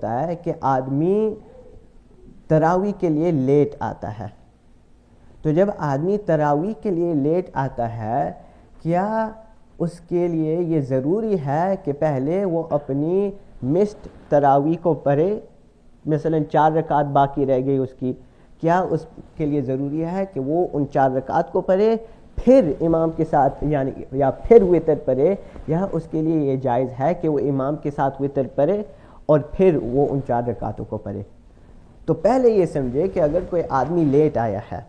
ہوتا ہے کہ آدمی تراویح کے لیے لیٹ آتا ہے. تو جب آدمی تراویح کے لیے لیٹ آتا ہے، کیا اس کے لیے یہ ضروری ہے کہ پہلے وہ اپنی مسڈ تراویح کو پڑھے؟ مثلا 4 رکعت باقی رہ گئی اس کی، کیا اس کے لیے ضروری ہے کہ وہ ان 4 رکعت کو پڑھے پھر امام کے ساتھ یعنی یا پھر وتر پڑھے، یا اس کے لیے یہ جائز ہے کہ وہ امام کے ساتھ وتر پڑھے اور پھر وہ ان 4 رکعتوں کو پڑھے؟ تو پہلے یہ سمجھے کہ اگر کوئی آدمی لیٹ آیا ہے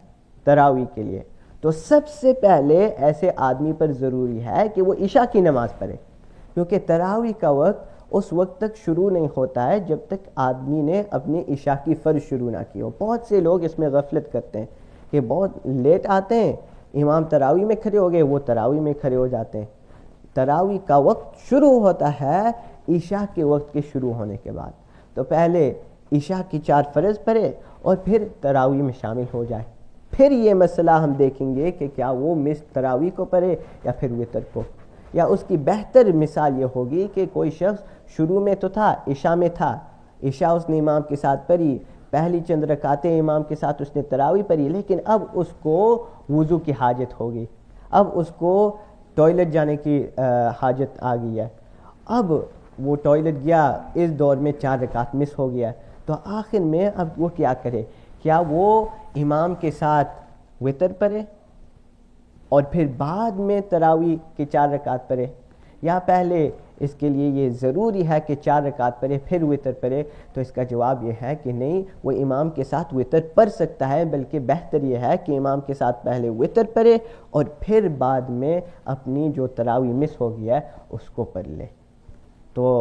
تراویح کے لیے تو سب سے پہلے ایسے آدمی پر ضروری ہے کہ وہ عشاء کی نماز پڑھے، کیونکہ تراویح کا وقت اس وقت تک شروع نہیں ہوتا ہے جب تک آدمی نے اپنی عشاء کی فرض شروع نہ کی ہو. بہت سے لوگ اس میں غفلت کرتے ہیں کہ بہت لیٹ آتے ہیں، امام تراویح میں کھڑے ہو گئے، وہ تراویح میں کھڑے ہو جاتے ہیں. تراویح کا وقت شروع ہوتا ہے عشاء کے وقت کے شروع ہونے کے بعد. تو پہلے عشاء کی 4 فرض پڑھے اور پھر تراویح میں شامل ہو جائے. پھر یہ مسئلہ ہم دیکھیں گے کہ کیا وہ مسڈ تراویح کو پڑھے یا پھر وتر کو. یا اس کی بہتر مثال یہ ہوگی کہ کوئی شخص شروع میں تو تھا، عشاء میں تھا، عشاء اس نے امام کے ساتھ پڑھی، پہلی چند رکعتیں امام کے ساتھ اس نے تراویح پڑھی، لیکن اب اس کو وضو کی حاجت ہو گئی، اب اس کو ٹوائلٹ جانے کی حاجت آ گئی ہے. اب وہ ٹوائلٹ گیا، اس دور میں 4 رکعت مس ہو گیا. تو آخر میں اب وہ کیا کرے؟ کیا وہ امام کے ساتھ وتر پڑھے اور پھر بعد میں تراویح کی 4 رکعت پڑھے، یا پہلے اس کے لیے یہ ضروری ہے کہ 4 رکعت پڑھے پھر وتر پڑھے؟ تو اس کا جواب یہ ہے کہ نہیں، وہ امام کے ساتھ وتر پڑھ سکتا ہے، بلکہ بہتر یہ ہے کہ امام کے ساتھ پہلے وتر پڑھے اور پھر بعد میں اپنی جو تراویح مس ہو گیا ہے اس کو پڑھ لے. تو